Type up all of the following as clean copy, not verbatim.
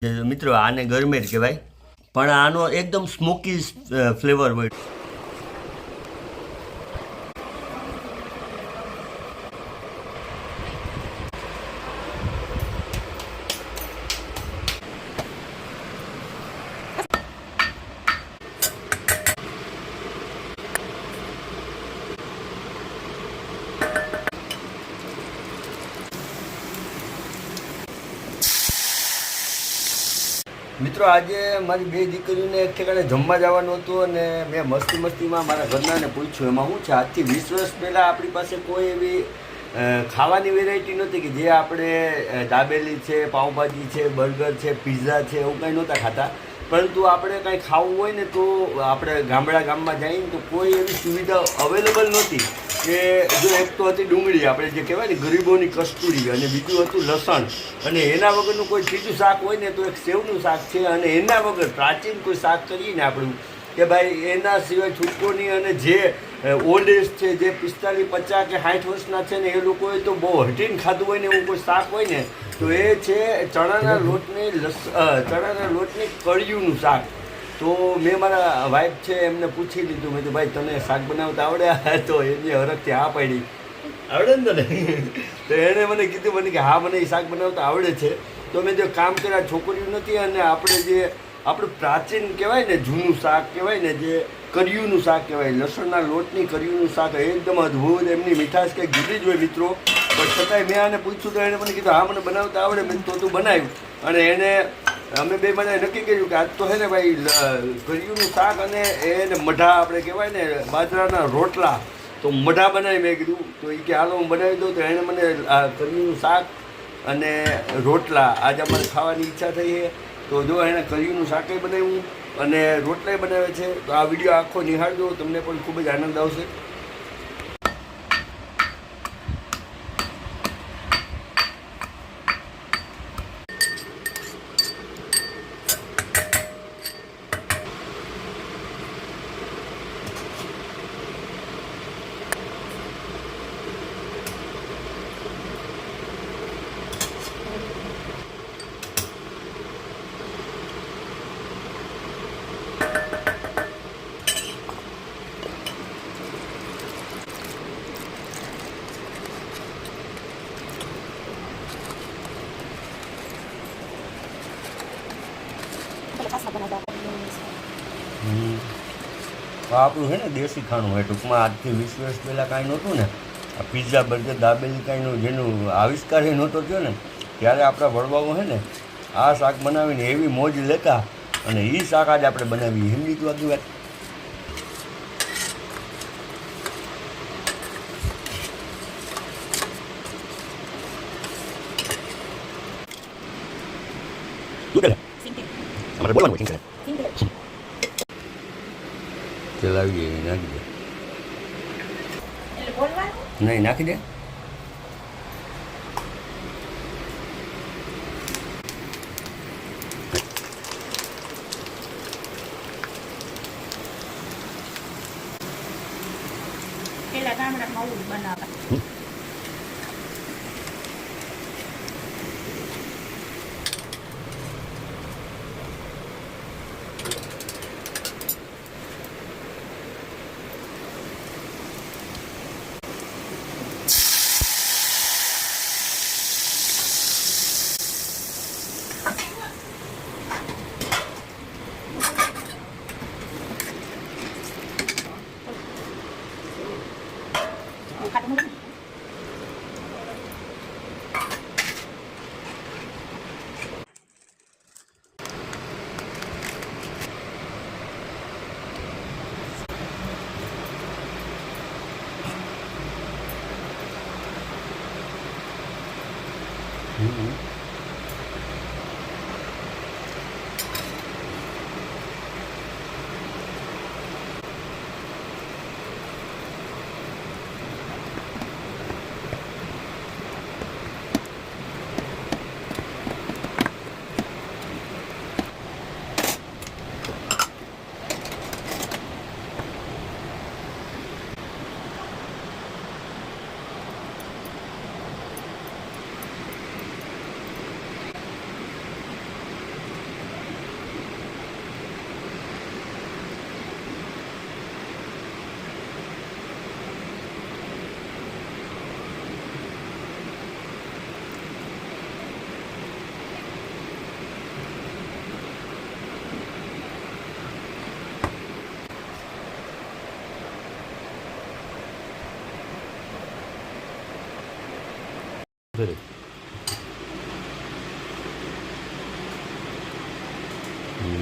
મિત્રો આને ગરમેર કહેવાય, પણ આનો એકદમ સ્મોકી ફ્લેવર હોય. મિત્રો આજે મારી બે દીકરીઓને એક ઠેકાણે જમવા જવાનું હતું અને મેં મસ્તીમાં મારા ઘરનાને પૂછ્યું એમાં શું છે. આજથી 20 વર્ષ પહેલાં આપણી પાસે કોઈ એવી ખાવાની વેરાયટી નહોતી કે જે આપણે દાબેલી છે, પાઉંભાજી છે, બર્ગર છે, પિઝા છે એવું કંઈ નહોતા ખાતા. પરંતુ આપણે કાંઈ ખાવું હોય ને તો આપણે ગામમાં જઈને તો કોઈ એવી સુવિધા અવેલેબલ નહોતી કે જો એક તો હતી ડુંગળી, આપણે જે કહેવાય ને ગરીબોની કસ્તુરી, અને બીજું હતું લસણ, અને એના વગરનું કોઈ ત્રીજું શાક હોય ને તો એક સેવનું શાક છે. અને એના વગર પ્રાચીન કોઈ શાક કરીએ ને આપણું કે ભાઈ એના સિવાય છૂટકો નહીં. અને જે ઓલ્ડ એજ છે, જે 45, 50 કે 60 વર્ષના છે ને એ લોકોએ તો બહુ હટીને ખાધું હોય ને એવું કોઈ શાક હોય ને તો એ છે ચણાના લોટની કળિયુંનું શાક. તો મેં મારા વાઈફ છે એમને પૂછી લીધું, મેં તો ભાઈ તને શાક બનાવતા આવડે? તો એની હરખથી હા પાડી. આવડે ને તને? તો એણે મને કીધું કે હા મને એ શાક બનાવતા આવડે છે. તો મેં જો કામ કર્યા, છોકરીઓ નથી, અને આપણે જે આપણું પ્રાચીન કહેવાય ને જૂનું શાક કહેવાય ને જે કરિયુંનું શાક કહેવાય, લસણના લોટની કરિયુંનું શાક એકદમ અદ્ભુત, એમની મીઠાશ કંઈક જુદી જ હોય મિત્રો. પણ છતાંય મેં આને પૂછ્યું તો એણે મને કીધું હા મને બનાવતા આવડે. મેં તો તું બનાવ્યું. અને એને અમે બે મને નક્કી કર્યું કે આજ તો હે ને ભાઈ કરિયુંનું શાક અને એને મઢા આપણે કહેવાય ને બાજરાના રોટલા, તો મઢા બનાવી. મેં કીધું તો એ કે હાલો હું બનાવી દઉં. તો એણે મને કરિયુંનું શાક અને રોટલા આજે અમારે ખાવાની ઈચ્છા થઈ છે. તો જો એણે કરિયુંનું શાકે બનાવ્યું અને રોટલાય બનાવે છે. તો આ વિડીયો આખો નિહાળજો, તમને પણ ખૂબ જ આનંદ આવશે. આપણું છે ને દેશી ખાણું હોય. ટૂંકમાં આજથી 20 વર્ષ પહેલાં કાંઈ નહોતું ને, આ પિઝા, બર્ગર, દાબેલી કાંઈનું જેનું આવિષ્કાર એ નહોતો થયો ને, ત્યારે આપણા વડવાઓ છે ને આ શાક બનાવીને એવી મોજ લેતા. અને એ શાક આજે આપણે બનાવીએ એમ લીધું આગળ વાત. ચલાવીએ નાખી દે. નહીં નાખી દે. પેલા ગામડામાં આવું બનાવે. Cut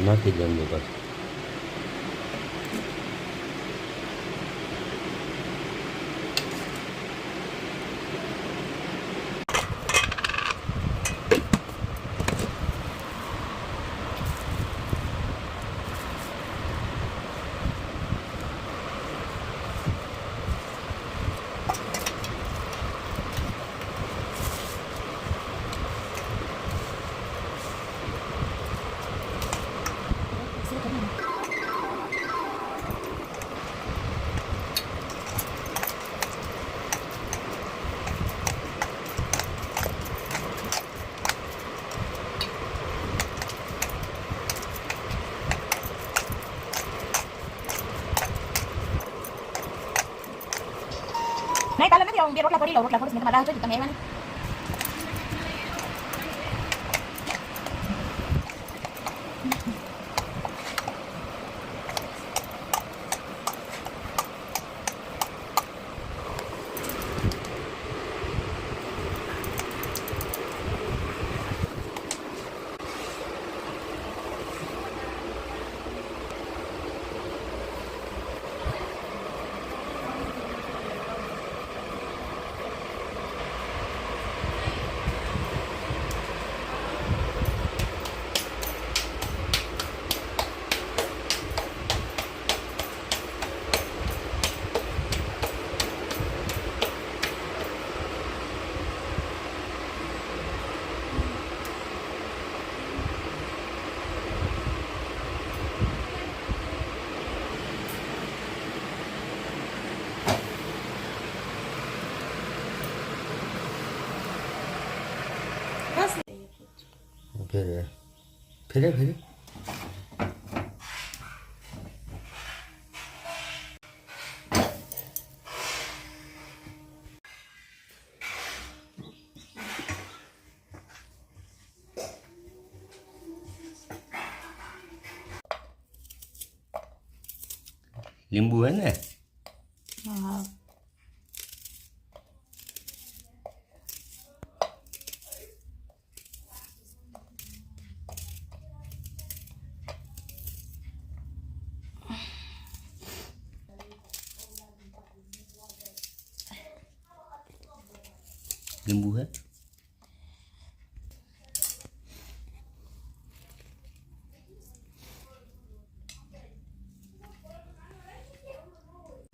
નાખી દે અંદર બસ. નહીં કાલે નથી આવું, બે રોટલા પડી લો, રોટલા પડી મેં તમારા રાહ જોઈ, તમે આવ્યા નહીં. ફેરે ફેરે ફેરે લીંબુ હે ને હા લીંબુ હે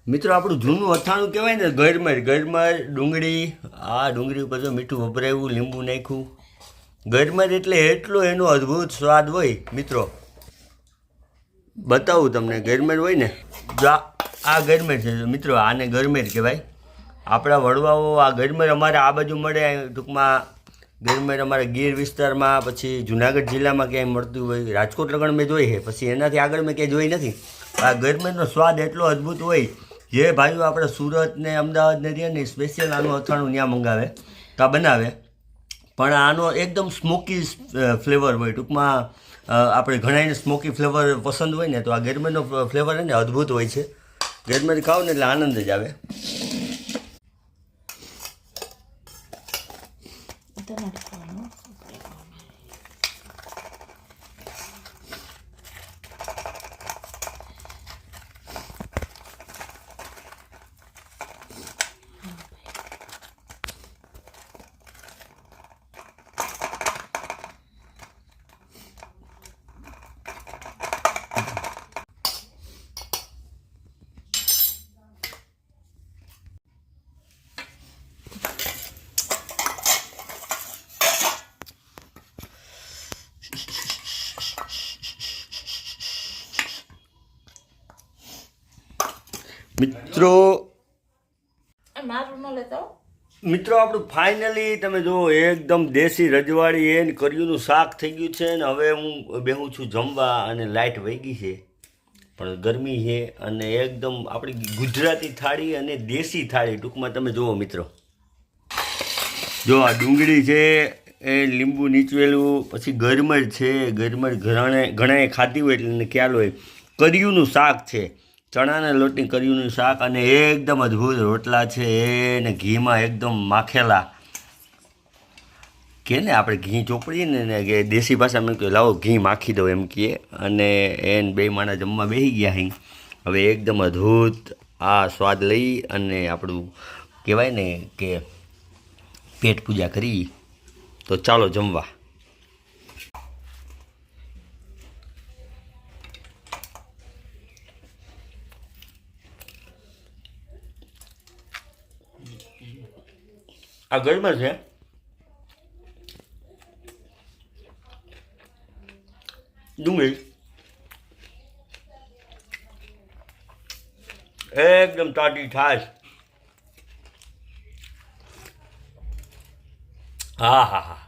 મિત્રો આપણું જૂનું અથાણું કહેવાય ને ગરમર ડુંગળી ડુંગળી ઉપર જો મીઠું વપરાયું લીંબુ નાખ્યું ગરમર એટલે એટલો એનો અદ્ભુત સ્વાદ હોય મિત્રો બતાવું તમને ગરમેર હોય ને જો આ ગરમેર છે મિત્રો આને ગરમેર કહેવાય આપણા વડવાઓ આ ગરમેર અમારે આ બાજુ મળે ટૂંકમાં ગરમેર અમારા ગીર વિસ્તારમાં પછી જુનાગઢ જિલ્લામાં ક્યાંય મળતું હોય રાજકોટ લગણ મેં જોઈ છે પછી એનાથી આગળ મેં ક્યાંય જોઈ નથી આ ગરમેરનો સ્વાદ એટલો અદ્ભુત હોય જે ભાઈઓ આપણે સુરત ને અમદાવાદ ને રહ્યા ને સ્પેશિયલ આનું અથાણું ત્યાં મંગાવે તો બનાવે પણ આનો એકદમ સ્મોકી ફ્લેવર હોય ટૂંકમાં આપણે ઘણાને સ્મોકી ફ્લેવર પસંદ હોય ને તો આ ગરમેરનો ફ્લેવર છે ને અદ્ભુત હોય છે ગરમેર ખાવ ને એટલે આનંદ જ આવે મિત્રો આપણું ફાઇનલી તમે જુઓ એકદમ દેશી રજવાડી એને કર્યુંનું શાક થઈ ગયું છે ને હવે હું બેહું છું જમવા અને લાઇટ વહી ગઈ છે પણ ગરમી છે અને એકદમ આપણી ગુજરાતી થાળી અને દેશી થાળી ટૂંકમાં તમે જુઓ મિત્રો જો આ ડુંગળી છે એ લીંબુ નીચવેલું પછી ગરમર છે ગરમર ઘણાએ ખાધી હોય એટલે એને ખ્યાલ હોય કર્યુંનું શાક છે ચણાના લોટની કર્યુંનું શાક અને એકદમ અદ્ભુત રોટલા છે એને ઘીમાં એકદમ માખેલા કે ને આપણે ઘી ચોપડીએ ને કે દેશી ભાષામાં કે લાવો ઘી માખી દો એમ કહે. અને એને બે માણા જમવા બેસી ગયા અહીં. હવે એકદમ અદ્ભુત આ સ્વાદ લઈ અને આપણું કહેવાય ને કે પેટ પૂજા કરી. તો ચાલો જમવા. આ ગળમાં છે ડુંગળી એકદમ તાટી છાશ. હા હા હા